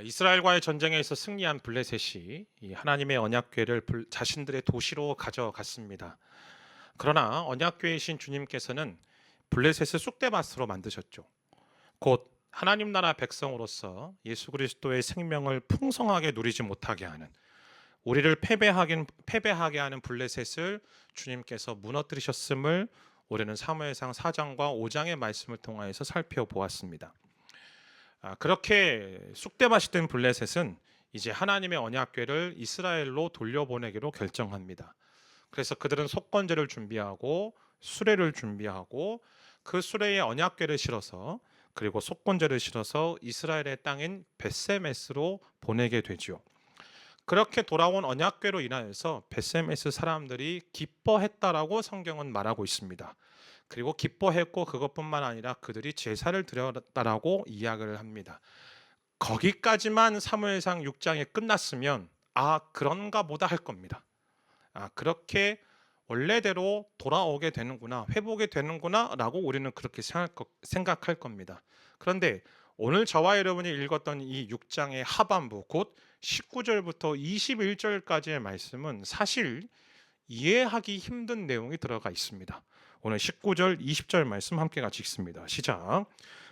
이스라엘과의 전쟁에서 승리한 블레셋이 이 하나님의 언약궤를 자신들의 도시로 가져갔습니다. 그러나 언약궤이신 주님께서는 블레셋을 쑥대밭으로 만드셨죠. 곧 하나님 나라 백성으로서 예수 그리스도의 생명을 풍성하게 누리지 못하게 하는, 우리를 패배하게 하는 블레셋을 주님께서 무너뜨리셨음을 우리는 사무엘상 4장과 5장의 말씀을 통하여서 살펴보았습니다. 그렇게 쑥대밭이 된 블레셋은 이제 하나님의 언약궤를 이스라엘로 돌려보내기로 결정합니다. 그래서 그들은 속건제를 준비하고 수레를 준비하고 그 수레에 언약궤를 실어서, 그리고 속건제를 실어서 이스라엘의 땅인 벳세메스로 보내게 되죠. 그렇게 돌아온 언약궤로 인하여서 벳세메스 사람들이 기뻐했다라고 성경은 말하고 있습니다. 그리고 기뻐했고 그것뿐만 아니라 그들이 제사를 드렸다라고 이야기를 합니다. 거기까지만 사무엘상 6장에 끝났으면 그런가 보다 할 겁니다. 그렇게 원래대로 돌아오게 되는구나, 회복이 되는구나 라고 우리는 그렇게 생각할 겁니다. 그런데 오늘 저와 여러분이 읽었던 이 6장의 하반부, 곧 19절부터 21절까지의 말씀은 사실 이해하기 힘든 내용이 들어가 있습니다. 오늘 19절, 20절 말씀 함께 같이 읽습니다. 시작.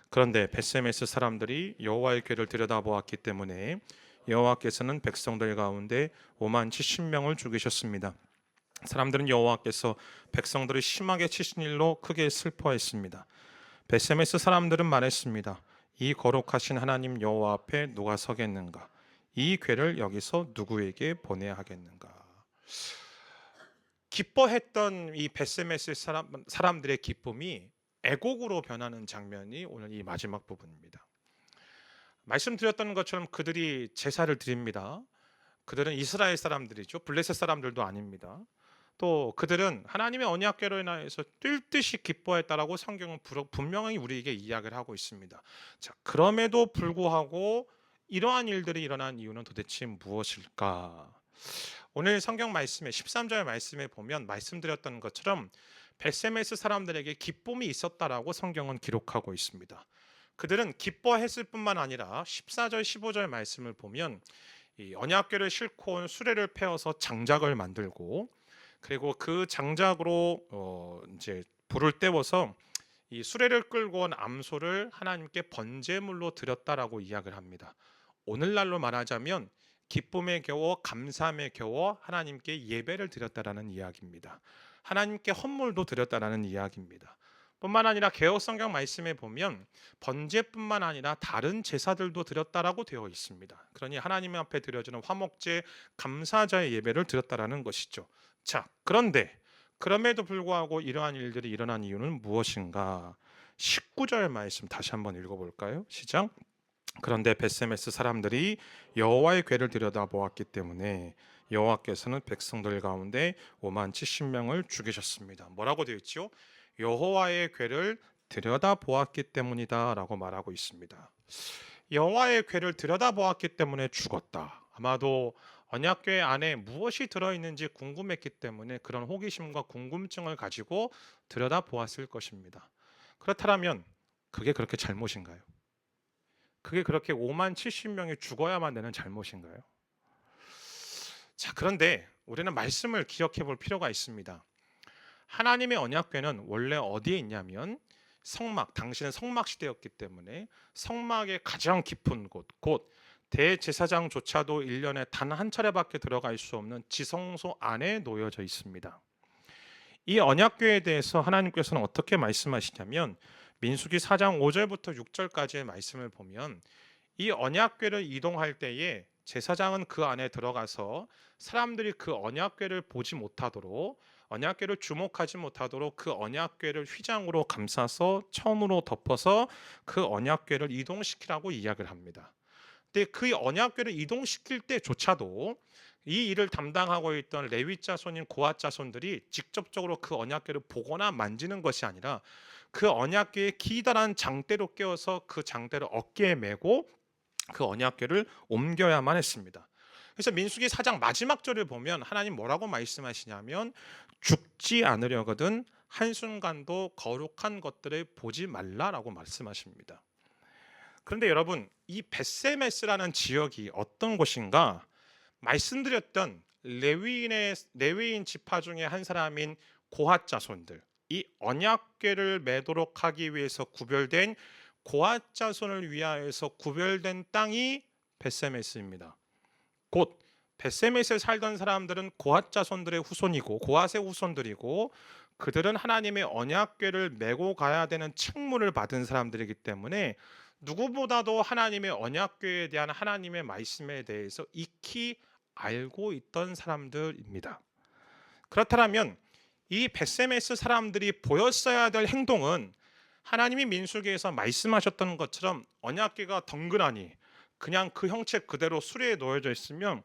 그런데 벳세메스 사람들이 여호와의 궤를 들여다보았기 때문에 여호와께서는 백성들 가운데 5만 70명을 죽이셨습니다. 사람들은 여호와께서 백성들을 심하게 치신 일로 크게 슬퍼했습니다. 벳세메스 사람들은 말했습니다. 이 거룩하신 하나님 여호와 앞에 누가 서겠는가? 이 궤를 여기서 누구에게 보내야 하겠는가? 기뻐했던 이 벳세메스 사람들의 기쁨이 애곡으로 변하는 장면이 오늘 이 마지막 부분입니다. 말씀드렸던 것처럼 그들이 제사를 드립니다. 그들은 이스라엘 사람들이죠. 블레셋 사람들도 아닙니다. 또 그들은 하나님의 언약궤로 인하여서 뛸 듯이 기뻐했다라고 성경은 분명히 우리에게 이야기를 하고 있습니다. 자, 그럼에도 불구하고 이러한 일들이 일어난 이유는 도대체 무엇일까? 오늘 성경 말씀에 13절 말씀에 보면 말씀드렸던 것처럼 벳세메스 사람들에게 기쁨이 있었다라고 성경은 기록하고 있습니다. 그들은 기뻐했을 뿐만 아니라 14절 15절 말씀을 보면 이 언약궤를 싣고 온 수레를 패어서 장작을 만들고, 그리고 그 장작으로 이제 불을 때워서 이 수레를 끌고 온 암소를 하나님께 번제물로 드렸다라고 이야기를 합니다. 오늘날로 말하자면 기쁨에 겨워 감사함에 겨워 하나님께 예배를 드렸다라는 이야기입니다. 하나님께 헌물도 드렸다라는 이야기입니다. 뿐만 아니라 개역 성경 말씀에 보면 번제뿐만 아니라 다른 제사들도 드렸다라고 되어 있습니다. 그러니 하나님 앞에 드려지는 화목제, 감사자의 예배를 드렸다라는 것이죠. 자, 그런데 그럼에도 불구하고 이러한 일들이 일어난 이유는 무엇인가? 19절 말씀 다시 한번 읽어볼까요? 시작. 그런데 벳세메스 사람들이 여호와의 궤를 들여다보았기 때문에 여호와께서는 백성들 가운데 5만 70명을 죽이셨습니다. 뭐라고 되어 있죠? 여호와의 궤를 들여다보았기 때문이다라고 말하고 있습니다. 여호와의 궤를 들여다보았기 때문에 죽었다. 아마도 언약궤 안에 무엇이 들어있는지 궁금했기 때문에 그런 호기심과 궁금증을 가지고 들여다보았을 것입니다. 그렇다면 그게 그렇게 잘못인가요? 그게 그렇게 5만 70명이 죽어야만 되는 잘못인가요? 자, 그런데 우리는 말씀을 기억해 볼 필요가 있습니다. 하나님의 언약궤는 원래 어디에 있냐면 당시는 성막 시대였기 때문에 성막의 가장 깊은 곳, 곧 대제사장조차도 1년에 단 한 차례밖에 들어갈 수 없는 지성소 안에 놓여져 있습니다. 이 언약궤에 대해서 하나님께서는 어떻게 말씀하시냐면 민수기 4장 5절부터 6절까지의 말씀을 보면 이 언약궤를 이동할 때에 제사장은 그 안에 들어가서 사람들이 그 언약궤를 보지 못하도록, 언약궤를 주목하지 못하도록 그 언약궤를 휘장으로 감싸서 천으로 덮어서 그 언약궤를 이동시키라고 이야기를 합니다. 근데 그 언약궤를 이동시킬 때조차도 이 일을 담당하고 있던 레위 자손인 고핫 자손들이 직접적으로 그 언약궤를 보거나 만지는 것이 아니라 그 언약궤에 기다란 장대로 꿰어서 그 장대를 어깨에 메고 그 언약궤를 옮겨야만 했습니다. 그래서 민수기 4장 마지막 절을 보면 하나님 뭐라고 말씀하시냐면 죽지 않으려거든 한순간도 거룩한 것들을 보지 말라라고 말씀하십니다. 그런데 여러분, 이 벳세메스라는 지역이 어떤 곳인가? 말씀드렸던 레위인 지파 중에 한 사람인 고핫 자손들, 이 언약궤를 매도록 하기 위해서 구별된 고핫 자손을 위하여서 구별된 땅이 벳세메스입니다. 곧 벳세메스에 살던 사람들은 고핫 자손들의 후손이고 고핫의 후손들이고, 그들은 하나님의 언약궤를 메고 가야 되는 책무를 받은 사람들이기 때문에 누구보다도 하나님의 언약궤에 대한 하나님의 말씀에 대해서 익히 알고 있던 사람들입니다. 그렇다면 이 벳세메스 사람들이 보였어야 될 행동은 하나님이 민수기에서 말씀하셨던 것처럼 언약궤가 덩그러니 그냥 그 형체 그대로 수레에 놓여져 있으면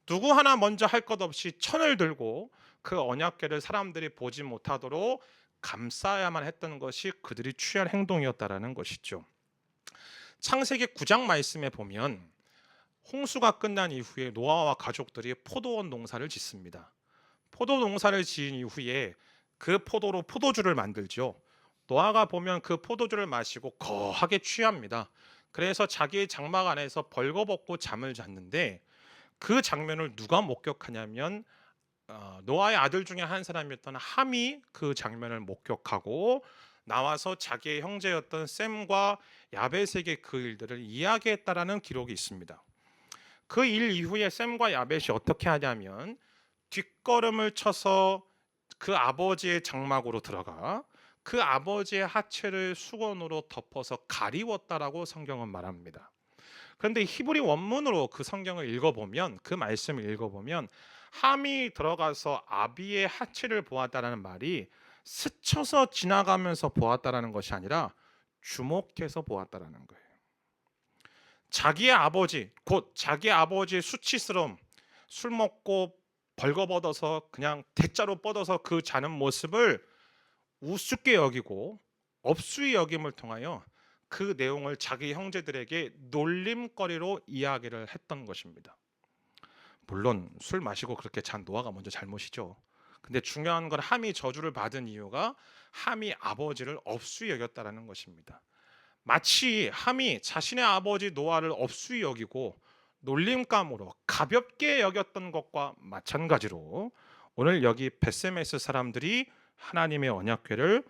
누구 하나 먼저 할 것 없이 천을 들고 그 언약궤를 사람들이 보지 못하도록 감싸야만 했던 것이 그들이 취할 행동이었다라는 것이죠. 창세기 9장 말씀에 보면 홍수가 끝난 이후에 노아와 가족들이 포도원 농사를 짓습니다. 포도 농사를 지은 이후에 그 포도로 포도주를 만들죠. 노아가 보면 그 포도주를 마시고 거하게 취합니다. 그래서 자기의 장막 안에서 벌거벗고 잠을 잤는데, 그 장면을 누가 목격하냐면 노아의 아들 중에 한 사람이었던 함이 그 장면을 목격하고 나와서 자기의 형제였던 셈과 야벳에게 그 일들을 이야기했다라는 기록이 있습니다. 그 일 이후에 셈과 야벳이 어떻게 하냐면 뒷걸음을 쳐서 그 아버지의 장막으로 들어가 그 아버지의 하체를 수건으로 덮어서 가리웠다라고 성경은 말합니다. 그런데 히브리 원문으로 그 성경을 읽어보면, 그 말씀을 읽어보면 함이 들어가서 아비의 하체를 보았다라는 말이 스쳐서 지나가면서 보았다라는 것이 아니라 주목해서 보았다라는 거예요. 자기의 아버지, 곧 자기 아버지의 수치스러움, 술 먹고 벌거벗어서 그냥 대자로 뻗어서 그 자는 모습을 우습게 여기고 업수의 여김을 통하여 그 내용을 자기 형제들에게 놀림거리로 이야기를 했던 것입니다. 물론 술 마시고 그렇게 잔 노아가 먼저 잘못이죠. 근데 중요한 건 함이 저주를 받은 이유가 함이 아버지를 업수히 여겼다라는 것입니다. 마치 함이 자신의 아버지 노아를 업수히 여기고 놀림감으로 가볍게 여겼던 것과 마찬가지로 오늘 여기 벳세메스 사람들이 하나님의 언약궤를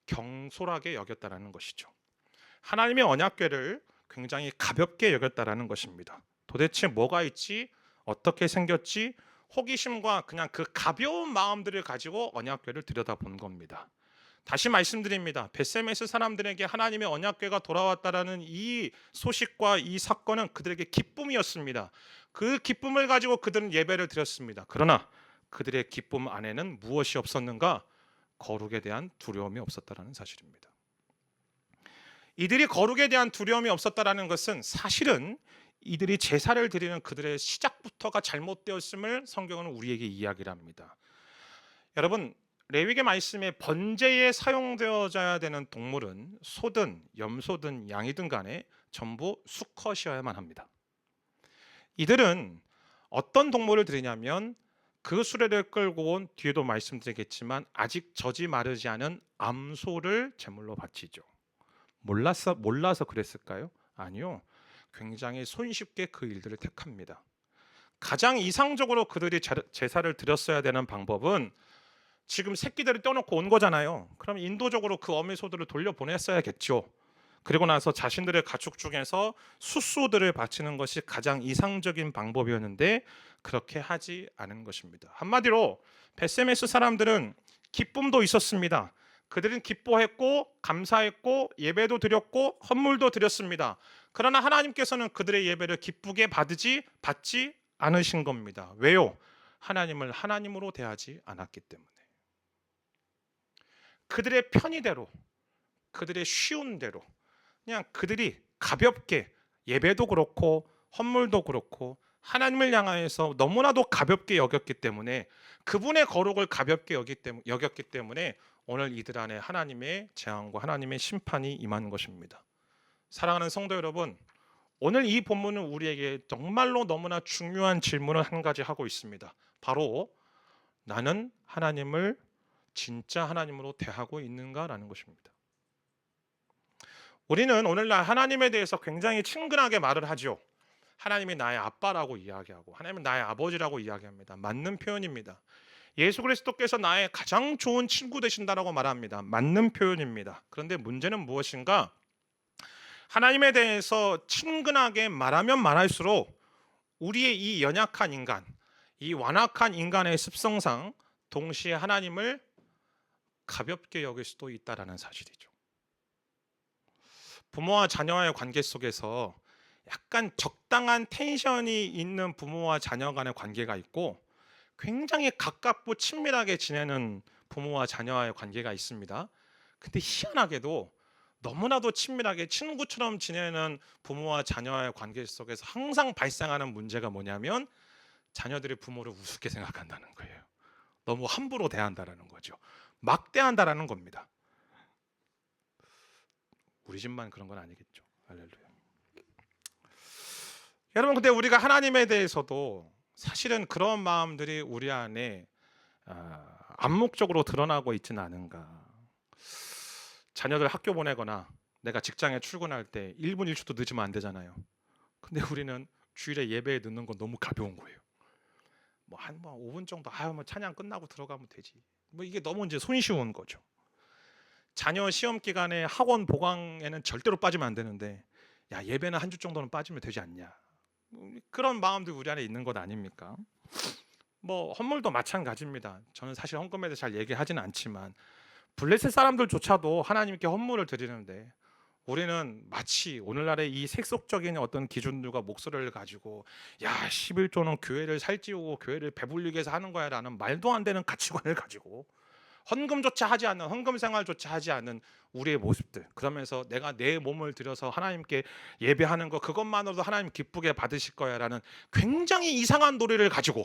경솔하게 여겼다라는 것이죠. 하나님의 언약궤를 굉장히 가볍게 여겼다라는 것입니다. 도대체 뭐가 있지? 어떻게 생겼지? 호기심과 그냥 그 가벼운 마음들을 가지고 언약궤를 들여다본 겁니다. 다시 말씀드립니다. 벳세메스 사람들에게 하나님의 언약궤가 돌아왔다라는 이 소식과 이 사건은 그들에게 기쁨이었습니다. 그 기쁨을 가지고 그들은 예배를 드렸습니다. 그러나 그들의 기쁨 안에는 무엇이 없었는가? 거룩에 대한 두려움이 없었다라는 사실입니다. 이들이 거룩에 대한 두려움이 없었다라는 것은 사실은 이들이 제사를 드리는 그들의 시작부터가 잘못되었음을 성경은 우리에게 이야기를 합니다. 여러분, 레위기 말씀에 번제에 사용되어져야 되는 동물은 소든 염소든 양이든 간에 전부 수컷이어야만 합니다. 이들은 어떤 동물을 드리냐면 그 수레를 끌고 온, 뒤에도 말씀드리겠지만 아직 젖이 마르지 않은 암소를 제물로 바치죠. 몰라서 그랬을까요? 아니요. 굉장히 손쉽게 그 일들을 택합니다. 가장 이상적으로 그들이 제사를 드렸어야 되는 방법은 지금 새끼들을 떼어놓고 온 거잖아요. 그럼 인도적으로 그 어미 소들을 돌려보냈어야겠죠. 그리고 나서 자신들의 가축 중에서 숫소들을 바치는 것이 가장 이상적인 방법이었는데 그렇게 하지 않은 것입니다. 한마디로 벳세메스 사람들은 기쁨도 있었습니다. 그들은 기뻐했고 감사했고 예배도 드렸고 헌물도 드렸습니다. 그러나 하나님께서는 그들의 예배를 기쁘게 받지 않으신 겁니다. 왜요? 하나님을 하나님으로 대하지 않았기 때문에. 그들의 편의대로, 그들의 쉬운 대로, 그냥 그들이 가볍게 예배도 그렇고 헌물도 그렇고 하나님을 향하여서 너무나도 가볍게 여겼기 때문에, 그분의 거룩을 가볍게 여겼기 때문에 오늘 이들 안에 하나님의 재앙과 하나님의 심판이 임한 것입니다. 사랑하는 성도 여러분, 오늘 이 본문은 우리에게 정말로 너무나 중요한 질문을 한 가지 하고 있습니다. 바로 나는 하나님을 진짜 하나님으로 대하고 있는가라는 것입니다. 우리는 오늘날 하나님에 대해서 굉장히 친근하게 말을 하죠. 하나님이 나의 아빠라고 이야기하고 하나님은 나의 아버지라고 이야기합니다. 맞는 표현입니다. 예수 그리스도께서 나의 가장 좋은 친구 되신다라고 말합니다. 맞는 표현입니다. 그런데 문제는 무엇인가? 하나님에 대해서 친근하게 말하면 말할수록 우리의 이 연약한 인간, 이 완악한 인간의 습성상 동시에 하나님을 가볍게 여길 수도 있다라는 사실이죠. 부모와 자녀와의 관계 속에서 약간 적당한 텐션이 있는 부모와 자녀 간의 관계가 있고 굉장히 가깝고 친밀하게 지내는 부모와 자녀와의 관계가 있습니다. 근데 희한하게도 너무나도 친밀하게 친구처럼 지내는 부모와 자녀와의 관계 속에서 항상 발생하는 문제가 뭐냐면 자녀들이 부모를 우습게 생각한다는 거예요. 너무 함부로 대한다라는 거죠. 막 대한다라는 겁니다. 우리 집만 그런 건 아니겠죠. 할렐루야. 여러분, 근데 우리가 하나님에 대해서도 사실은 그런 마음들이 우리 안에 암묵적으로 드러나고 있지는 않은가. 자녀들 학교 보내거나 내가 직장에 출근할 때 1분 1초도 늦으면 안 되잖아요. 근데 우리는 주일에 예배에 늦는 건 너무 가벼운 거예요. 한 5분 정도 찬양 끝나고 들어가면 되지. 이게 너무 이제 손쉬운 거죠. 자녀 시험 기간에 학원 보강에는 절대로 빠지면 안 되는데 야, 예배는 한 주 정도는 빠지면 되지 않냐. 그런 마음도 우리 안에 있는 것 아닙니까? 헌물도 마찬가지입니다. 저는 사실 헌금에 대해서 잘 얘기하지는 않지만 블레셋 사람들조차도 하나님께 헌물을 드리는데 우리는 마치 오늘날의 이 세속적인 어떤 기준들과 목소리를 가지고 야, 11조는 교회를 살찌우고 교회를 배불리게 해서 하는 거야 라는 말도 안 되는 가치관을 가지고 헌금조차 하지 않는, 헌금 생활조차 하지 않는 우리의 모습들, 그러면서 내가 내 몸을 들여서 하나님께 예배하는 거 그것만으로도 하나님 기쁘게 받으실 거야 라는 굉장히 이상한 도리를 가지고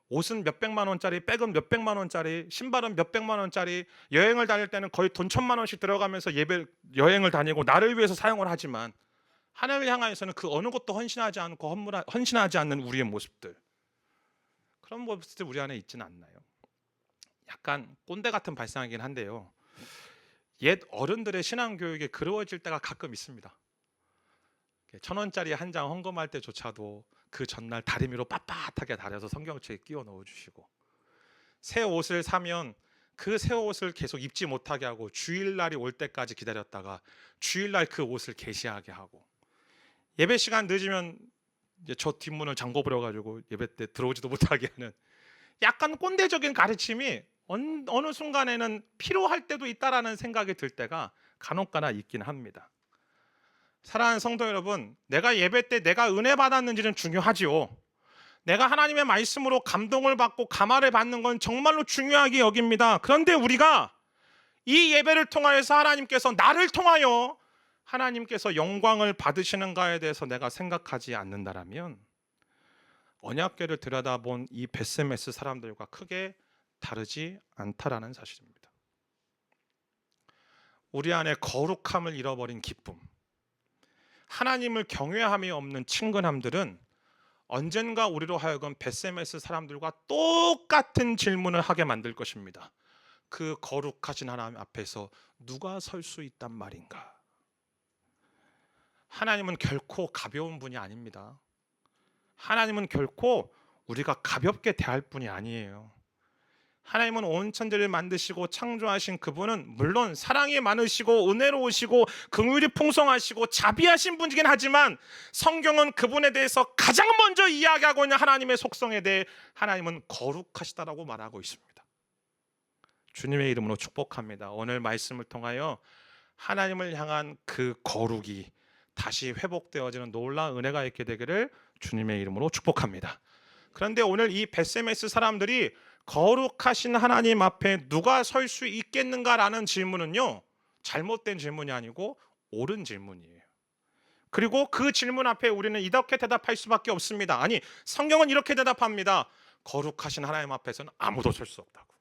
옷은 몇백만 원짜리, 백은 몇백만 원짜리, 신발은 몇백만 원짜리, 여행을 다닐 때는 거의 돈 1,000만 원씩 들어가면서 여행을 다니고 나를 위해서 사용을 하지만 하나님을 향하여서는 그 어느 것도 헌신하지 않고 헌신하지 않는 우리의 모습들, 그런 모습들 우리 안에 있지는 않나요? 약간 꼰대 같은 발상이긴 한데요, 옛 어른들의 신앙교육에 그리워질 때가 가끔 있습니다. 1,000원짜리 한 장 헌금할 때조차도 그 전날 다리미로 빳빳하게 다려서 성경책에 끼워 넣어주시고, 새 옷을 사면 그 새 옷을 계속 입지 못하게 하고 주일날이 올 때까지 기다렸다가 주일날 그 옷을 게시하게 하고, 예배 시간 늦으면 이제 저 뒷문을 잠궈 버려가지고 예배 때 들어오지도 못하게 하는 약간 꼰대적인 가르침이 어느 순간에는 필요할 때도 있다라는 생각이 들 때가 간혹가나 있긴 합니다. 사랑하는 성도 여러분, 내가 예배 때 내가 은혜 받았는지는 중요하지요. 내가 하나님의 말씀으로 감동을 받고 감화를 받는 건 정말로 중요하게 여깁니다. 그런데 우리가 이 예배를 통하여서 하나님께서 나를 통하여 하나님께서 영광을 받으시는가에 대해서 내가 생각하지 않는다라면 언약궤를 들여다본 이 베스메스 사람들과 크게 다르지 않다라는 사실입니다. 우리 안에 거룩함을 잃어버린 기쁨, 하나님을 경외함이 없는 친근함들은 언젠가 우리로 하여금 베스메스 사람들과 똑같은 질문을 하게 만들 것입니다. 그 거룩하신 하나님 앞에서 누가 설 수 있단 말인가? 하나님은 결코 가벼운 분이 아닙니다. 하나님은 결코 우리가 가볍게 대할 분이 아니에요. 하나님은 온 천지를 만드시고 창조하신 그분은 물론 사랑이 많으시고 은혜로우시고 긍휼이 풍성하시고 자비하신 분이긴 하지만 성경은 그분에 대해서 가장 먼저 이야기하고 있는 하나님의 속성에 대해 하나님은 거룩하시다라고 말하고 있습니다. 주님의 이름으로 축복합니다. 오늘 말씀을 통하여 하나님을 향한 그 거룩이 다시 회복되어지는 놀라운 은혜가 있게 되기를 주님의 이름으로 축복합니다. 그런데 오늘 이 베스메스 사람들이 거룩하신 하나님 앞에 누가 설 수 있겠는가라는 질문은요, 잘못된 질문이 아니고 옳은 질문이에요. 그리고 그 질문 앞에 우리는 이렇게 대답할 수밖에 없습니다. 아니, 성경은 이렇게 대답합니다. 거룩하신 하나님 앞에서는 아무도 설 수 없다고.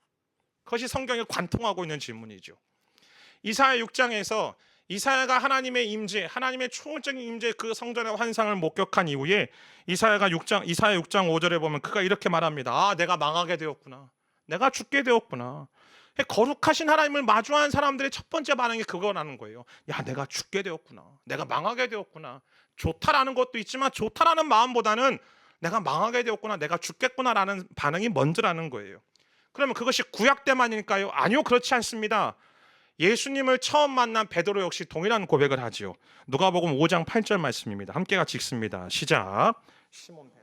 그것이 성경에 관통하고 있는 질문이죠. 이사야 6장에서 이사야가 하나님의 임재, 하나님의 초월적인 임재 그 성전의 환상을 목격한 이후에 이사야 6장 5절에 보면 그가 이렇게 말합니다. 아, 내가 망하게 되었구나. 내가 죽게 되었구나. 거룩하신 하나님을 마주한 사람들의 첫 번째 반응이 그거라는 거예요. 야, 내가 죽게 되었구나. 내가 망하게 되었구나. 좋다라는 것도 있지만 좋다라는 마음보다는 내가 망하게 되었구나. 내가 죽겠구나라는 반응이 먼저라는 거예요. 그러면 그것이 구약 때만일까요? 아니요, 그렇지 않습니다. 예수님을 처음 만난 베드로 역시 동일한 고백을 하지요. 누가복음 5장 8절 말씀입니다. 함께 같이 읽습니다. 시작. 시몬 베드로.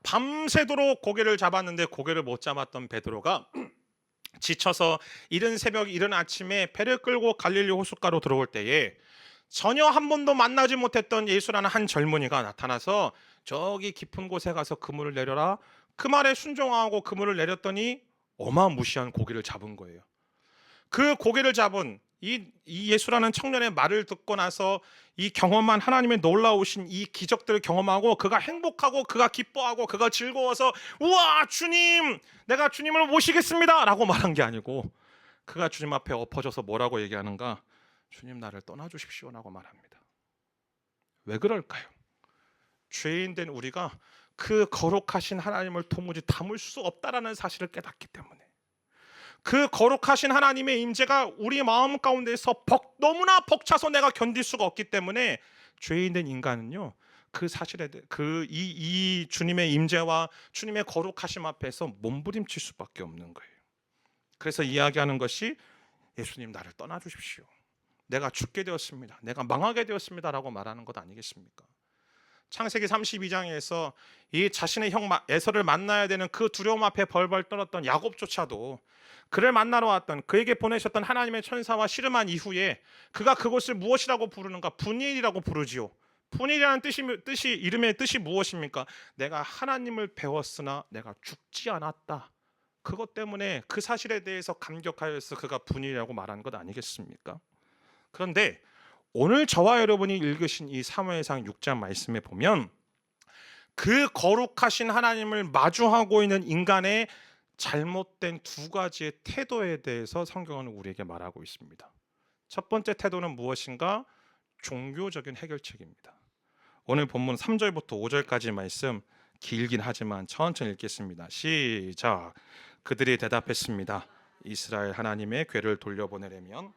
밤새도록 고개를 잡았는데 고개를 못 잡았던 베드로가 지쳐서 이른 새벽 이른 아침에 배를 끌고 갈릴리 호숫가로 들어올 때에 전혀 한 번도 만나지 못했던 예수라는 한 젊은이가 나타나서 저기 깊은 곳에 가서 그물을 내려라. 그 말에 순종하고 그물을 내렸더니 어마무시한 고기를 잡은 거예요. 그 고기를 잡은 이 예수라는 청년의 말을 듣고 나서 이 경험한 하나님의 놀라우신 이 기적들을 경험하고 그가 행복하고 그가 기뻐하고 그가 즐거워서 우와 주님 내가 주님을 모시겠습니다 라고 말한 게 아니고 그가 주님 앞에 엎어져서 뭐라고 얘기하는가? 주님 나를 떠나주십시오 라고 말합니다. 왜 그럴까요? 죄인된 우리가 그 거룩하신 하나님을 도무지 담을 수 없다라는 사실을 깨닫기 때문에 그 거룩하신 하나님의 임재가 우리 마음 가운데서 너무나 벅차서 내가 견딜 수가 없기 때문에 죄인된 인간은요 그 사실에 이 주님의 임재와 주님의 거룩하심 앞에서 몸부림칠 수밖에 없는 거예요. 그래서 이야기하는 것이 예수님 나를 떠나주십시오. 내가 죽게 되었습니다. 내가 망하게 되었습니다 라고 말하는 것 아니겠습니까? 창세기 32장에서 이 자신의 형 에서를 만나야 되는 그 두려움 앞에 벌벌 떨었던 야곱조차도 그를 만나러 왔던 그에게 보내셨던 하나님의 천사와 씨름한 이후에 그가 그곳을 무엇이라고 부르는가? 분일이라고 부르지요. 분일이라는 뜻이 이름의 뜻이 무엇입니까? 내가 하나님을 배웠으나 내가 죽지 않았다. 그것 때문에 그 사실에 대해서 감격하여서 그가 분일이라고 말한 것 아니겠습니까? 그런데 오늘 저와 여러분이 읽으신 이 사무엘상 6장 말씀에 보면 그 거룩하신 하나님을 마주하고 있는 인간의 잘못된 두 가지의 태도에 대해서 성경은 우리에게 말하고 있습니다. 첫 번째 태도는 무엇인가? 종교적인 해결책입니다. 오늘 본문 3절부터 5절까지 말씀 길긴 하지만 천천히 읽겠습니다. 시작. 그들이 대답했습니다. 이스라엘 하나님의 궤를 돌려보내려면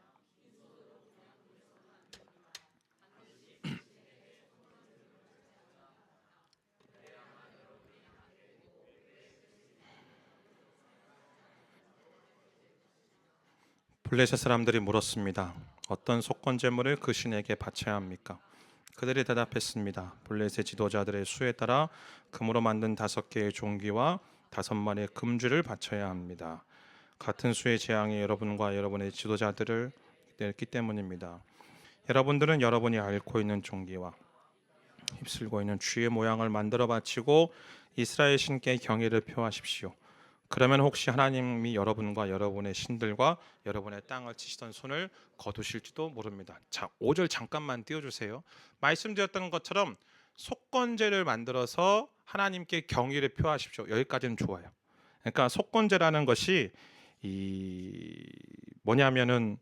블레셋 사람들이 물었습니다. 어떤 속건 제물을 그 신에게 바쳐야 합니까? 그들이 대답했습니다. 블레셋 지도자들의 수에 따라 금으로 만든 5개의 종기와 5마리의 금쥐를 바쳐야 합니다. 같은 수의 재앙이 여러분과 여러분의 지도자들을 내렸기 때문입니다. 여러분들은 여러분이 앓고 있는 종기와 휩쓸고 있는 쥐의 모양을 만들어 바치고 이스라엘 신께 경의를 표하십시오. 그러면 혹시 하나님이 여러분과 여러분의 신들과 여러분의 땅을 치시던 손을 거두실지도 모릅니다. 자, 5절 잠깐만 띄워주세요. 말씀드렸던 것처럼 속건제를 만들어서 하나님께 경의를 표하십시오. 여기까지는 좋아요. 그러니까 속건제라는 것이 뭐냐면은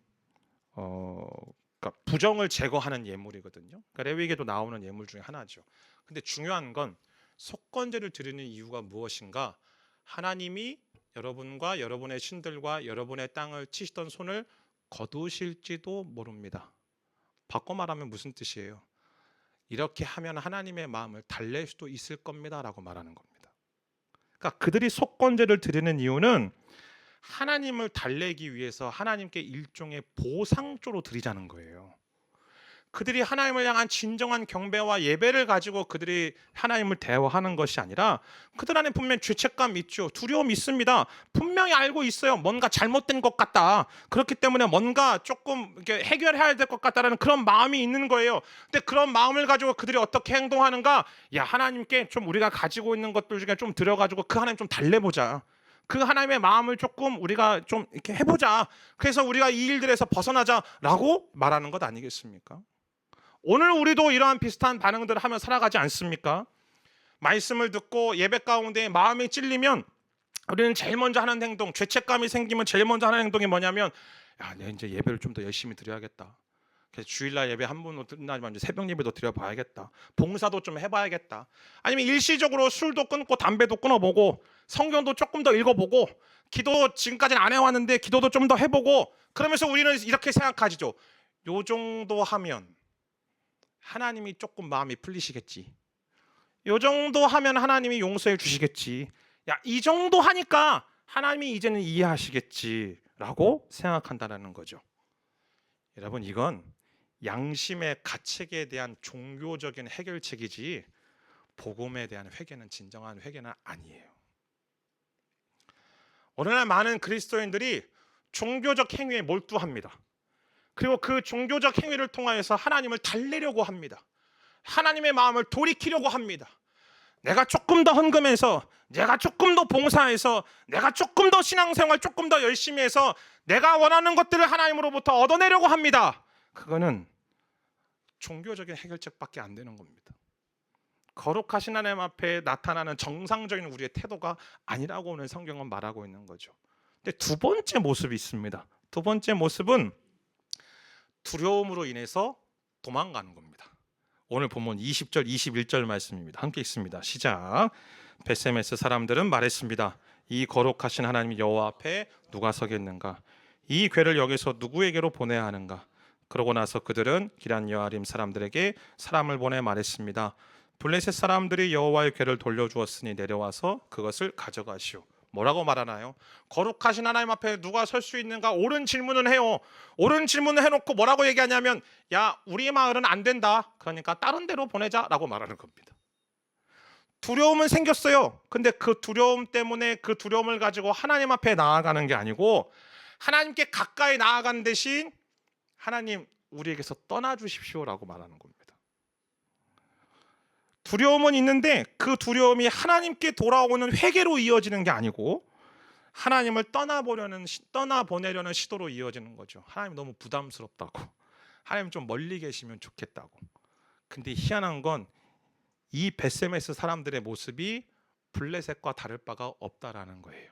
그러니까 부정을 제거하는 예물이거든요. 그러니까 레위기에도 나오는 예물 중에 하나죠. 근데 중요한 건 속건제를 드리는 이유가 무엇인가? 하나님이 여러분과 여러분의 신들과 여러분의 땅을 치시던 손을 거두실지도 모릅니다. 바꿔 말하면 무슨 뜻이에요? 이렇게 하면 하나님의 마음을 달랠 수도 있을 겁니다 라고 말하는 겁니다. 그러니까 그들이 속건제를 드리는 이유는 하나님을 달래기 위해서 하나님께 일종의 보상조로 드리자는 거예요. 그들이 하나님을 향한 진정한 경배와 예배를 가지고 그들이 하나님을 대화하는 것이 아니라 그들 안에 분명히 죄책감 있죠. 두려움이 있습니다. 분명히 알고 있어요. 뭔가 잘못된 것 같다. 그렇기 때문에 뭔가 조금 이렇게 해결해야 될 것 같다라는 그런 마음이 있는 거예요. 근데 그런 마음을 가지고 그들이 어떻게 행동하는가? 야, 하나님께 좀 우리가 가지고 있는 것들 중에 좀 들여가지고 그 하나님 좀 달래보자. 그 하나님의 마음을 조금 우리가 좀 이렇게 해보자. 그래서 우리가 이 일들에서 벗어나자라고 말하는 것 아니겠습니까? 오늘 우리도 이러한 비슷한 반응들을 하며 살아가지 않습니까? 말씀을 듣고 예배 가운데 마음이 찔리면 우리는 제일 먼저 하는 행동, 죄책감이 생기면 제일 먼저 하는 행동이 뭐냐면 야, 내 이제 예배를 좀 더 열심히 드려야겠다. 그래서 주일날 예배 한 번도 끝나지만 이제 새벽 예배도 드려봐야겠다. 봉사도 좀 해봐야겠다. 아니면 일시적으로 술도 끊고 담배도 끊어보고 성경도 조금 더 읽어보고 기도 지금까지는 안 해왔는데 기도도 좀 더 해보고 그러면서 우리는 이렇게 생각하죠. 요 정도 하면 하나님이 조금 마음이 풀리시겠지. 요 정도 하면 하나님이 용서해 주시겠지. 야, 이 정도 하니까 하나님이 이제는 이해하시겠지라고 생각한다는 거죠. 여러분, 이건 양심의 가책에 대한 종교적인 해결책이지 복음에 대한 회개는 진정한 회개는 아니에요. 오늘날 많은 그리스도인들이 종교적 행위에 몰두합니다. 그리고 그 종교적 행위를 통하여서 하나님을 달래려고 합니다. 하나님의 마음을 돌이키려고 합니다. 내가 조금 더 헌금해서, 내가 조금 더 봉사해서, 내가 조금 더 신앙생활 조금 더 열심히 해서 내가 원하는 것들을 하나님으로부터 얻어내려고 합니다. 그거는 종교적인 해결책밖에 안 되는 겁니다. 거룩하신 하나님 앞에 나타나는 정상적인 우리의 태도가 아니라고 오늘 성경은 말하고 있는 거죠. 근데 두 번째 모습이 있습니다. 두 번째 모습은 두려움으로 인해서 도망가는 겁니다. 오늘 본문 20절 21절 말씀입니다. 함께 읽습니다. 시작. 벳세메스 사람들은 말했습니다. 이 거룩하신 하나님 여호와 앞에 누가 서겠는가? 이 궤를 여기서 누구에게로 보내야 하는가? 그러고 나서 그들은 기럇 여아림 사람들에게 사람을 보내 말했습니다. 블레셋 사람들이 여호와의 궤를 돌려주었으니 내려와서 그것을 가져가시오. 뭐라고 말하나요? 거룩하신 하나님 앞에 누가 설 수 있는가? 옳은 질문은 해요. 옳은 질문을 해놓고 뭐라고 얘기하냐면, 야, 우리 마을은 안 된다. 그러니까 다른 데로 보내자라고 말하는 겁니다. 두려움은 생겼어요. 근데 그 두려움 때문에 그 두려움을 가지고 하나님 앞에 나아가는 게 아니고 하나님께 가까이 나아가는 대신 하나님, 우리에게서 떠나주십시오라고 말하는 겁니다. 두려움은 있는데 그 두려움이 하나님께 돌아오는 회개로 이어지는 게 아니고 하나님을 떠나보내려는 시도로 이어지는 거죠. 하나님 너무 부담스럽다고, 하나님 좀 멀리 계시면 좋겠다고. 근데 희한한 건 이 벳세메스 사람들의 모습이 블레셋과 다를 바가 없다라는 거예요.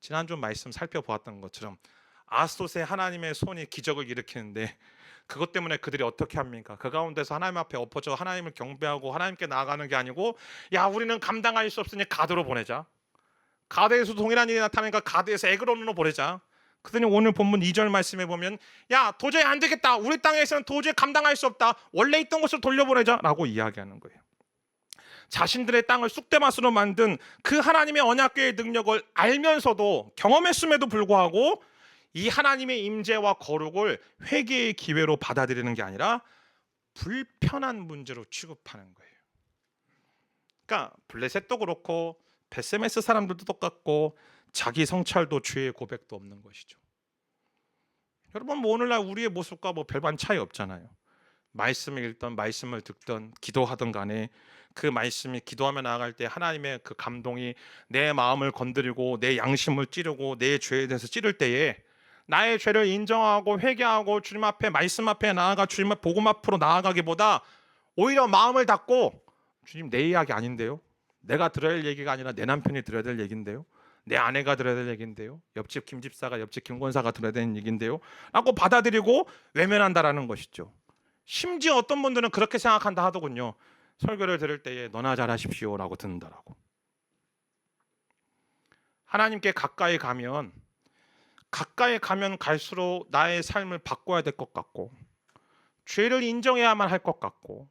지난주 말씀 살펴보았던 것처럼 아스돗의 하나님의 손이 기적을 일으키는데 그것 때문에 그들이 어떻게 합니까? 그 가운데서 하나님 앞에 엎어져 하나님을 경배하고 하나님께 나아가는 게 아니고, 야, 우리는 감당할 수 없으니 가드로 보내자. 가드에서 동일한 일이 나타나니까 가드에서 에그론으로 보내자. 그랬더니 오늘 본문 2절 말씀에 보면, 야, 도저히 안 되겠다. 우리 땅에서는 도저히 감당할 수 없다. 원래 있던 곳으로 돌려보내자라고 이야기하는 거예요. 자신들의 땅을 쑥대밭으로 만든 그 하나님의 언약궤의 능력을 알면서도, 경험했음에도 불구하고 이 하나님의 임재와 거룩을 회개의 기회로 받아들이는 게 아니라 불편한 문제로 취급하는 거예요. 그러니까 블레셋도 그렇고 벳세메스 사람들도 똑같고 자기 성찰도 죄의 고백도 없는 것이죠. 여러분, 뭐 오늘날 우리의 모습과 뭐 별반 차이 없잖아요. 말씀을 읽던 말씀을 듣던 기도하던 간에 그 말씀이 기도하며 나아갈 때 하나님의 그 감동이 내 마음을 건드리고 내 양심을 찌르고 내 죄에 대해서 찌를 때에 나의 죄를 인정하고 회개하고 주님 앞에, 말씀 앞에 나아가 주님의 복음 앞으로 나아가기보다 오히려 마음을 닫고, 주님, 내 이야기 아닌데요, 내가 들어야 할 얘기가 아니라 내 남편이 들어야 될 얘기인데요, 내 아내가 들어야 될 얘기인데요, 옆집 김 집사가, 옆집 김 권사가 들어야 되는 얘기인데요 라고 받아들이고 외면한다라는 것이죠. 심지어 어떤 분들은 그렇게 생각한다 하더군요. 설교를 들을 때에 너나 잘하십시오 라고 듣는다라고. 하나님께 가까이 가면 갈수록 나의 삶을 바꿔야 될 것 같고, 죄를 인정해야만 할 것 같고,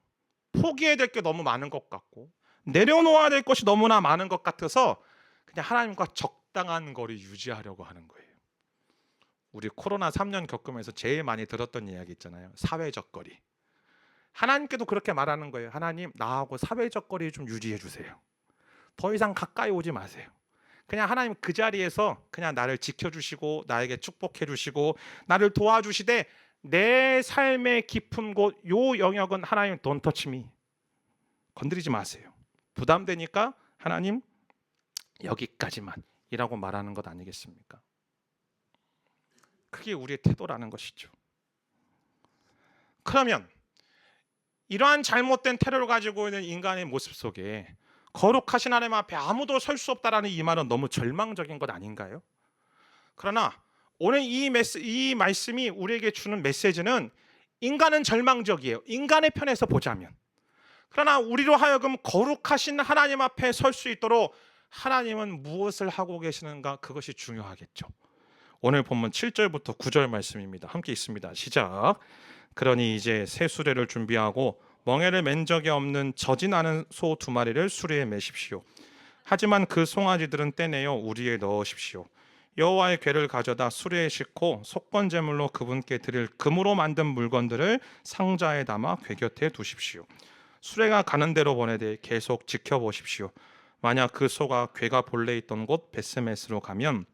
포기해야 될 게 너무 많은 것 같고, 내려놓아야 될 것이 너무나 많은 것 같아서 그냥 하나님과 적당한 거리 유지하려고 하는 거예요. 우리 코로나 3년 겪으면서 제일 많이 들었던 이야기 있잖아요. 사회적 거리. 하나님께도 그렇게 말하는 거예요. 하나님, 나하고 사회적 거리 좀 유지해 주세요. 더 이상 가까이 오지 마세요. 그냥 하나님 그 자리에서 그냥 나를 지켜주시고 나에게 축복해 주시고 나를 도와주시되 내 삶의 깊은 곳, 요 영역은 하나님 don't touch me. 건드리지 마세요. 부담되니까 하나님 여기까지만 이라고 말하는 것 아니겠습니까? 그게 우리의 태도라는 것이죠. 그러면 이러한 잘못된 태도를 가지고 있는 인간의 모습 속에 거룩하신 하나님 앞에 아무도 설 수 없다라는 이 말은 너무 절망적인 것 아닌가요? 그러나 오늘 이 말씀이 우리에게 주는 메시지는 인간은 절망적이에요. 인간의 편에서 보자면. 그러나 우리로 하여금 거룩하신 하나님 앞에 설 수 있도록 하나님은 무엇을 하고 계시는가, 그것이 중요하겠죠. 오늘 본문 7절부터 9절 말씀입니다. 함께 읽습니다. 시작. 그러니 이제 새 수레를 준비하고 멍에를 맨 적이 없는 젖이 나는 소 2마리를 수레에 매십시오. 하지만 그 송아지들은 떼내어 우리에 넣으십시오. 여호와의 궤를 가져다 수레에 싣고 속건 제물로 그분께 드릴 금으로 만든 물건들을 상자에 담아 궤 곁에 두십시오. 수레가 가는 대로 보내되 계속 지켜보십시오. 만약 그 소가 궤가 본래 있던 곳 벳세메스로 가면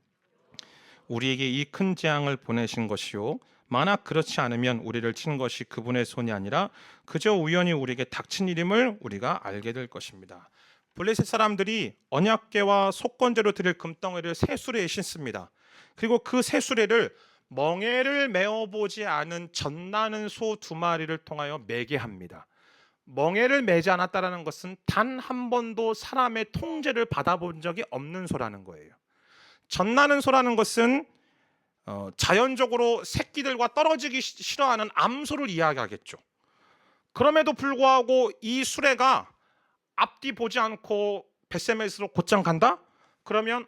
우리에게 이 큰 재앙을 보내신 것이요, 만약 그렇지 않으면 우리를 친 것이 그분의 손이 아니라 그저 우연히 우리에게 닥친 일임을 우리가 알게 될 것입니다. 블레셋 사람들이 언약궤와 속건제로 드릴 금덩이를 새 수레에 싣습니다. 그리고 그 새 수레를 멍에를 메어보지 않은 젖나는 소 2마리를 통하여 매게 합니다. 멍에를 매지 않았다는 것은 단 한 번도 사람의 통제를 받아본 적이 없는 소라는 거예요. 젖나는 소라는 것은 자연적으로 새끼들과 떨어지기 싫어하는 암소를 이야기하겠죠. 그럼에도 불구하고 이 수레가 앞뒤 보지 않고 벳세메스로 곧장 간다? 그러면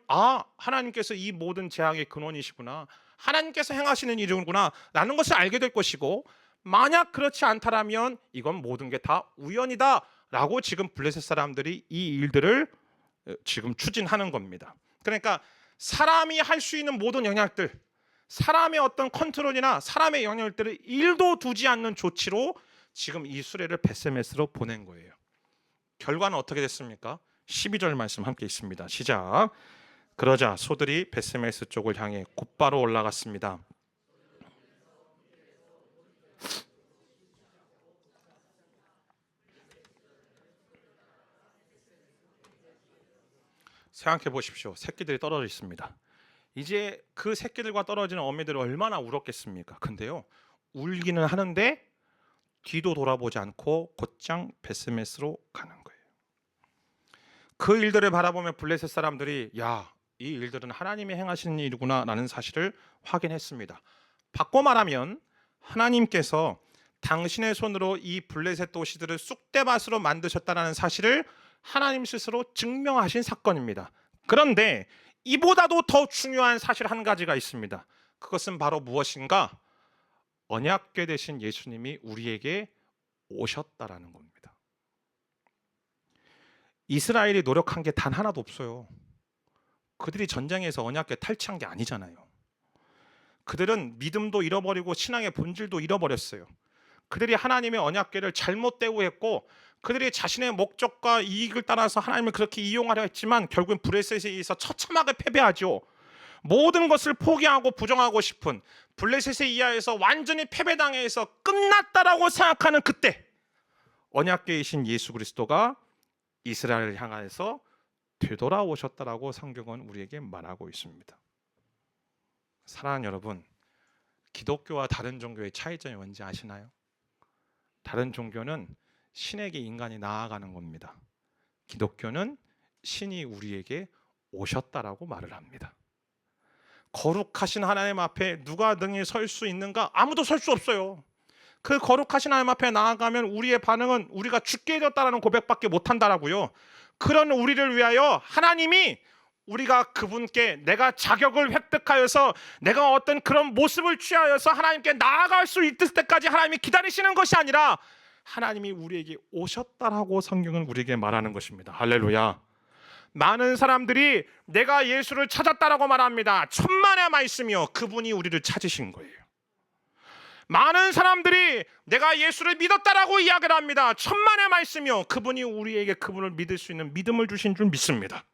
하나님께서 이 모든 재앙의 근원이시구나, 하나님께서 행하시는 일이구나 라는 것을 알게 될 것이고, 만약 그렇지 않다라면 이건 모든 게 다 우연이다 라고 지금 블레셋 사람들이 이 일들을 지금 추진하는 겁니다. 그러니까 사람이 할 수 있는 모든 영향들, 사람의 어떤 컨트롤이나 사람의 영향들을 1도 두지 않는 조치로 지금 이 수레를 벳세메스로 보낸 거예요. 결과는 어떻게 됐습니까? 12절 말씀 함께 있습니다. 시작. 그러자 소들이 벳세메스 쪽을 향해 곧바로 올라갔습니다. 생각해 보십시오. 새끼들이 떨어져 있습니다. 이제 그 새끼들과 떨어지는 어미들이 얼마나 울었겠습니까? 근데요, 울기는 하는데 뒤도 돌아보지 않고 곧장 벳세메스로 가는 거예요. 그 일들을 바라보며 블레셋 사람들이 이 일들은 하나님이 행하시는 일이구나 라는 사실을 확인했습니다. 바꿔 말하면 하나님께서 당신의 손으로 이 블레셋 도시들을 쑥대밭으로 만드셨다는 사실을 하나님 스스로 증명하신 사건입니다. 그런데 이보다도 더 중요한 사실 한 가지가 있습니다. 그것은 바로 무엇인가? 언약궤 되신 예수님이 우리에게 오셨다라는 겁니다. 이스라엘이 노력한 게 단 하나도 없어요. 그들이 전쟁에서 언약궤 탈취한 게 아니잖아요. 그들은 믿음도 잃어버리고 신앙의 본질도 잃어버렸어요. 그들이 하나님의 언약궤를 잘못 대우했고, 그들이 자신의 목적과 이익을 따라서 하나님을 그렇게 이용하려 했지만 결국은 블레셋에 의해서 처참하게 패배하죠. 모든 것을 포기하고 부정하고 싶은 블레셋에 의하여서 완전히 패배당해서 끝났다라고 생각하는 그때 언약궤이신 예수 그리스도가 이스라엘을 향하여서 되돌아오셨다라고 성경은 우리에게 말하고 있습니다. 사랑하는 여러분, 기독교와 다른 종교의 차이점이 뭔지 아시나요? 다른 종교는 신에게 인간이 나아가는 겁니다. 기독교는 신이 우리에게 오셨다라고 말을 합니다. 거룩하신 하나님 앞에 누가 능히 설 수 있는가? 아무도 설 수 없어요. 그 거룩하신 하나님 앞에 나아가면 우리의 반응은 우리가 죽게 되었다라는 고백밖에 못한다라고요. 그런 우리를 위하여 하나님이 우리가 그분께 내가 자격을 획득하여서 내가 어떤 그런 모습을 취하여서 하나님께 나아갈 수 있을 때까지 하나님이 기다리시는 것이 아니라 하나님이 우리에게 오셨다라고 성경은 우리에게 말하는 것입니다. 할렐루야. 많은 사람들이 내가 예수를 찾았다라고 말합니다. 천만의 말씀이요, 그분이 우리를 찾으신 거예요. 많은 사람들이 내가 예수를 믿었다라고 이야기를 합니다. 천만의 말씀이요, 그분이 우리에게 그분을 믿을 수 있는 믿음을 주신 줄 믿습니다.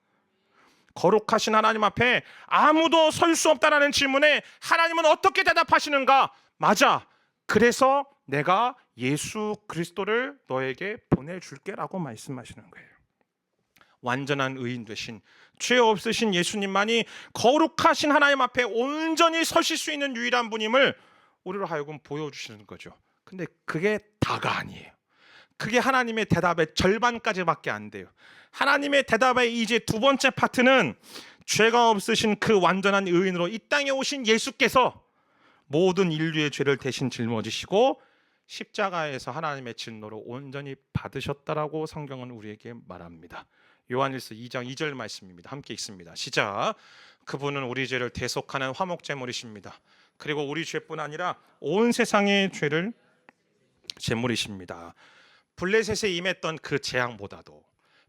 거룩하신 하나님 앞에 아무도 설 수 없다라는 질문에 하나님은 어떻게 대답하시는가? 맞아, 그래서 내가 예수 그리스도를 너에게 보내줄게라고 말씀하시는 거예요. 완전한 의인 되신 죄 없으신 예수님만이 거룩하신 하나님 앞에 온전히 서실 수 있는 유일한 분임을 우리로 하여금 보여주시는 거죠. 근데 그게 다가 아니에요. 그게 하나님의 대답의 절반까지밖에 안 돼요. 하나님의 대답의 이제 두 번째 파트는 죄가 없으신 그 완전한 의인으로 이 땅에 오신 예수께서 모든 인류의 죄를 대신 짊어지시고 십자가에서 하나님의 진노를 온전히 받으셨다라고 성경은 우리에게 말합니다. 요한일서 2장 2절 말씀입니다. 함께 읽습니다. 시작. 그분은 우리 죄를 대속하는 화목제물이십니다. 그리고 우리 죄뿐 아니라 온 세상의 죄를 제물이십니다. 블레셋에 임했던 그 재앙보다도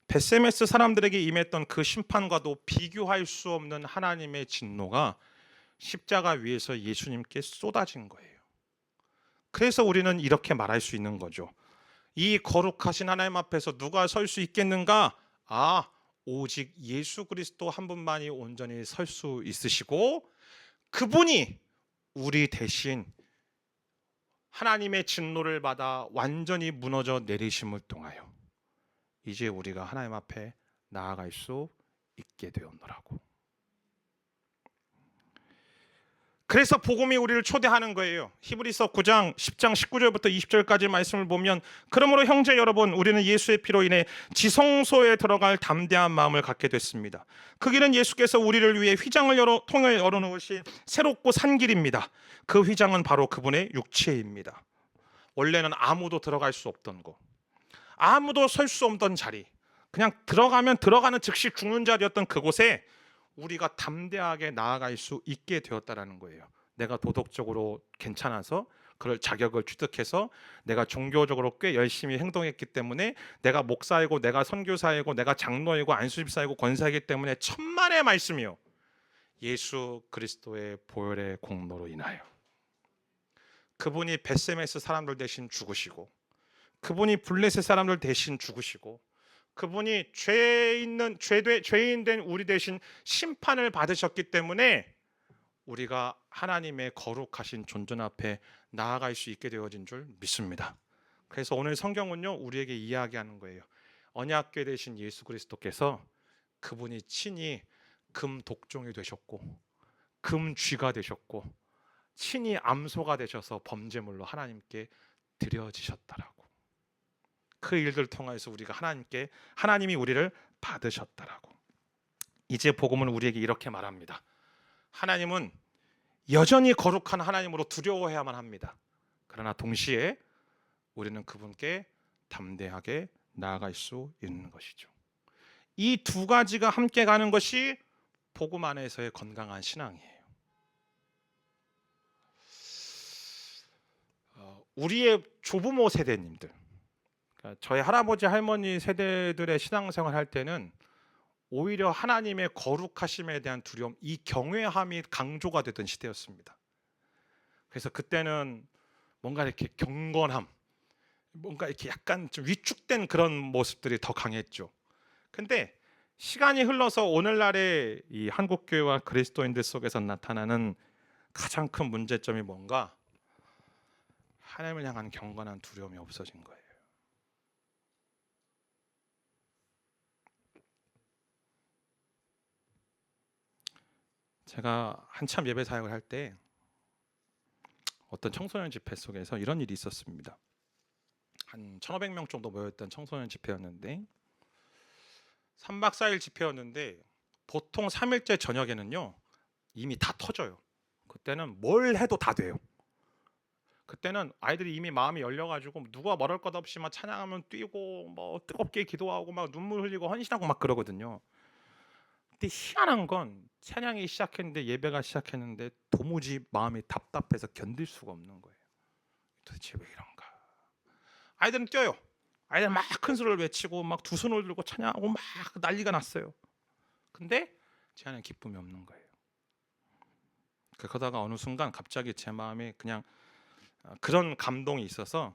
베세메스 사람들에게 임했던 그 심판과도 비교할 수 없는 하나님의 진노가 십자가 위에서 예수님께 쏟아진 거예요. 그래서 우리는 이렇게 말할 수 있는 거죠. 이 거룩하신 하나님 앞에서 누가 설 수 있겠는가? 오직 예수 그리스도 한 분만이 온전히 설 수 있으시고, 그분이 우리 대신 하나님의 진노를 받아 완전히 무너져 내리심을 통하여 이제 우리가 하나님 앞에 나아갈 수 있게 되었노라고. 그래서 복음이 우리를 초대하는 거예요. 히브리서 9장 10장 19절부터 20절까지 말씀을 보면, 그러므로 형제 여러분, 우리는 예수의 피로 인해 지성소에 들어갈 담대한 마음을 갖게 됐습니다. 그 길은 예수께서 우리를 위해 통을 열어놓으신 새롭고 산 길입니다. 그 휘장은 바로 그분의 육체입니다. 원래는 아무도 들어갈 수 없던 곳, 아무도 설 수 없던 자리, 그냥 들어가면 들어가는 즉시 죽는 자리였던 그곳에 우리가 담대하게 나아갈 수 있게 되었다라는 거예요. 내가 도덕적으로 괜찮아서, 그럴 자격을 취득해서 내가 종교적으로 꽤 열심히 행동했기 때문에, 내가 목사이고 내가 선교사이고 내가 장로이고 안수집사이고 권사이기 때문에 천만의 말씀이요, 예수 그리스도의 보혈의 공로로 인하여 그분이 베세메스 사람들 대신 죽으시고, 그분이 블레셋 사람들 대신 죽으시고, 그분이 죄인 된 우리 대신 심판을 받으셨기 때문에 우리가 하나님의 거룩하신 존전 앞에 나아갈 수 있게 되어진 줄 믿습니다. 그래서 오늘 성경은요, 우리에게 이야기하는 거예요. 언약궤 되신 예수 그리스도께서 그분이 친히 금 독종이 되셨고, 금 쥐가 되셨고, 친히 암소가 되셔서 범죄물로 하나님께 드려지셨다라고. 그 일들을 통해서 우리가 하나님이 우리를 받으셨다라고. 이제 복음은 우리에게 이렇게 말합니다. 하나님은 여전히 거룩한 하나님으로 두려워해야만 합니다. 그러나 동시에 우리는 그분께 담대하게 나아갈 수 있는 것이죠. 이 두 가지가 함께 가는 것이 복음 안에서의 건강한 신앙이에요. 우리의 조부모 세대님들, 저희 할아버지 할머니 세대들의 신앙생활 할 때는 오히려 하나님의 거룩하심에 대한 두려움, 이 경외함이 강조가 되던 시대였습니다. 그래서 그때는 뭔가 이렇게 경건함, 뭔가 이렇게 약간 좀 위축된 그런 모습들이 더 강했죠. 근데 시간이 흘러서 오늘날의 이 한국교회와 그리스도인들 속에서 나타나는 가장 큰 문제점이 뭔가? 하나님을 향한 경건한 두려움이 없어진 거예요. 제가 한참 예배 사역을 할 때 어떤 청소년 집회 속에서 이런 일이 있었습니다. 한 1,500명 정도 모였던 청소년 집회였는데, 3박 4일 집회였는데 보통 3일째 저녁에는요 이미 다 터져요. 그때는 뭘 해도 다 돼요. 그때는 아이들이 이미 마음이 열려가지고 누가 말할 것 없이 막 찬양하면 뛰고, 뭐 뜨겁게 기도하고 막 눈물 흘리고 헌신하고 막 그러거든요. 근데 희한한 건 찬양이 시작했는데, 예배가 시작했는데 도무지 마음이 답답해서 견딜 수가 없는 거예요. 도대체 왜 이런가? 아이들은 뛰어요. 아이들 막 큰 소리를 외치고 막 두 손을 들고 찬양하고 막 난리가 났어요. 근데 제 안에 기쁨이 없는 거예요. 그러다가 어느 순간 갑자기 제 마음에 그냥 그런 감동이 있어서,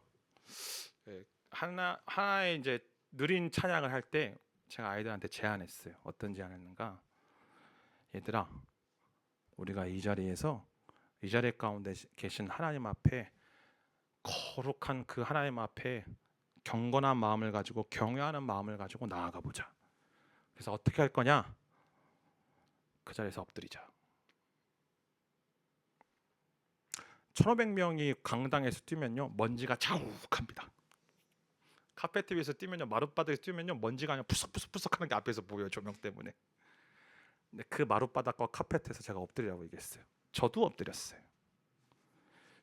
하나의 이제 느린 찬양을 할 때 제가 아이들한테 제안했어요. 어떤 제안했는가? 얘들아, 우리가 이 자리 가운데 계신 하나님 앞에, 거룩한 그 하나님 앞에 경건한 마음을 가지고, 경외하는 마음을 가지고 나아가 보자. 그래서 어떻게 할 거냐? 그 자리에서 엎드리자. 1,500명이 강당에서 뛰면요 먼지가 자욱합니다. 카페트 위에서 뛰면요, 마룻바닥에서 뛰면요 먼지가 그냥 푸석푸석푸석하는 게 앞에서 보여요, 조명 때문에. 근데 그 마룻바닥과 카페트에서 제가 엎드리라고 얘기했어요. 저도 엎드렸어요.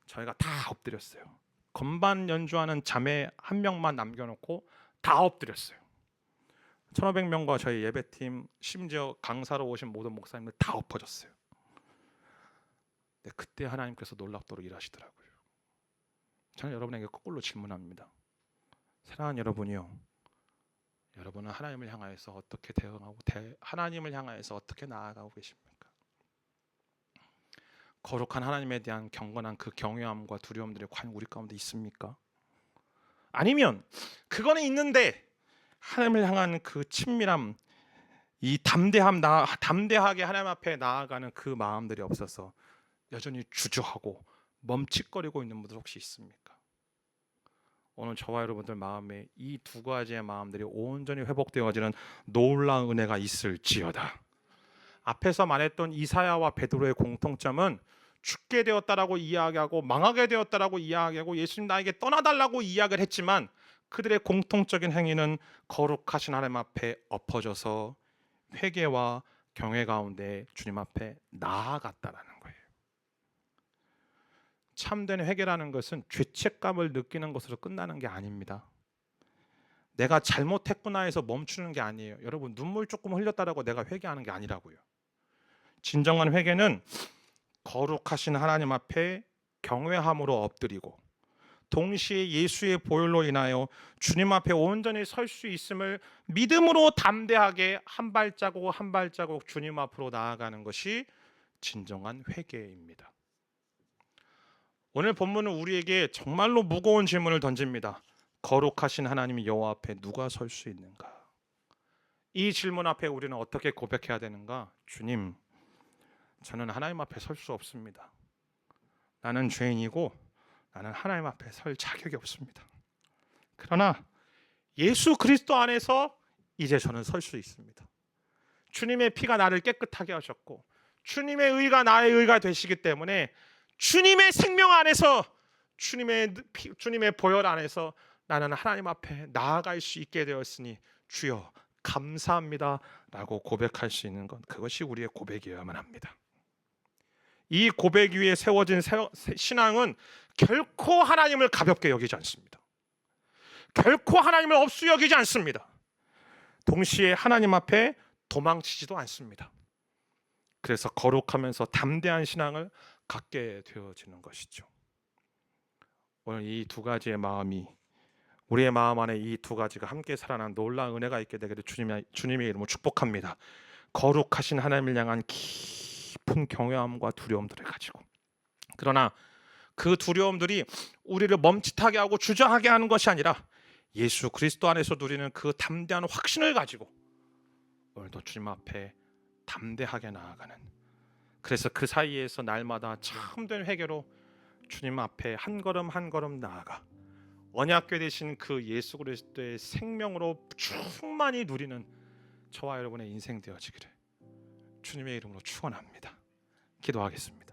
저희가 다 엎드렸어요. 건반 연주하는 자매 한 명만 남겨놓고 다 엎드렸어요. 1,500명과 저희 예배팀, 심지어 강사로 오신 모든 목사님들 다 엎어졌어요. 그때 하나님께서 놀랍도록 일하시더라고요. 저는 여러분에게 거꾸로 질문합니다. 사랑하는 여러분이요, 여러분은 하나님을 향하여서 어떻게 대응하고 하나님을 향하여서 어떻게 나아가고 계십니까? 거룩한 하나님에 대한 경건한 그 경외함과 두려움들이 과연 우리 가운데 있습니까? 아니면 그거는 있는데 하나님을 향한 그 친밀함, 이 담대하게 하나님 앞에 나아가는 그 마음들이 없어서 여전히 주저하고 멈칫거리고 있는 분들 혹시 있습니까? 오늘 저와 여러분들 마음에 이 두 가지의 마음들이 온전히 회복되어지는 놀라운 은혜가 있을지어다. 앞에서 말했던 이사야와 베드로의 공통점은 죽게 되었다라고 이야기하고 망하게 되었다라고 이야기하고 예수님 나에게 떠나달라고 이야기를 했지만 그들의 공통적인 행위는 거룩하신 하나님 앞에 엎어져서 회개와 경외 가운데 주님 앞에 나아갔다라는 거예요. 참된 회개라는 것은 죄책감을 느끼는 것으로 끝나는 게 아닙니다. 내가 잘못했구나 해서 멈추는 게 아니에요. 여러분, 눈물 조금 흘렸다라고 내가 회개하는 게 아니라고요. 진정한 회개는 거룩하신 하나님 앞에 경외함으로 엎드리고 동시에 예수의 보혈로 인하여 주님 앞에 온전히 설 수 있음을 믿음으로 담대하게 한 발자국 한 발자국 주님 앞으로 나아가는 것이 진정한 회개입니다. 오늘 본문은 우리에게 정말로 무거운 질문을 던집니다. 거룩하신 하나님 여호와 앞에 누가 설 수 있는가? 이 질문 앞에 우리는 어떻게 고백해야 되는가? 주님, 저는 하나님 앞에 설 수 없습니다. 나는 죄인이고 나는 하나님 앞에 설 자격이 없습니다. 그러나 예수 그리스도 안에서 이제 저는 설 수 있습니다. 주님의 피가 나를 깨끗하게 하셨고 주님의 의가 나의 의가 되시기 때문에 주님의 생명 안에서 주님의 보혈 안에서 나는 하나님 앞에 나아갈 수 있게 되었으니 주여 감사합니다 라고 고백할 수 있는 것, 그것이 우리의 고백이어야만 합니다. 이 고백 위에 세워진 신앙은 결코 하나님을 가볍게 여기지 않습니다. 결코 하나님을 업수 여기지 않습니다. 동시에 하나님 앞에 도망치지도 않습니다. 그래서 거룩하면서 담대한 신앙을 갖게 되어지는 것이죠. 오늘 이 두 가지의 마음이, 우리의 마음 안에 이 두 가지가 함께 살아난 놀라운 은혜가 있게 되기를 주님의 이름으로 축복합니다. 거룩하신 하나님을 향한 깊은 경외함과 두려움들을 가지고, 그러나 그 두려움들이 우리를 멈칫하게 하고 주저하게 하는 것이 아니라 예수 그리스도 안에서 누리는 그 담대한 확신을 가지고 오늘도 주님 앞에 담대하게 나아가는, 그래서 그 사이에서 날마다 참된 회개로 주님 앞에 한 걸음 한 걸음 나아가 언약궤 되신 그 예수 그리스도의 생명으로 충만히 누리는 저와 여러분의 인생 되어지기를 주님의 이름으로 축원합니다. 기도하겠습니다.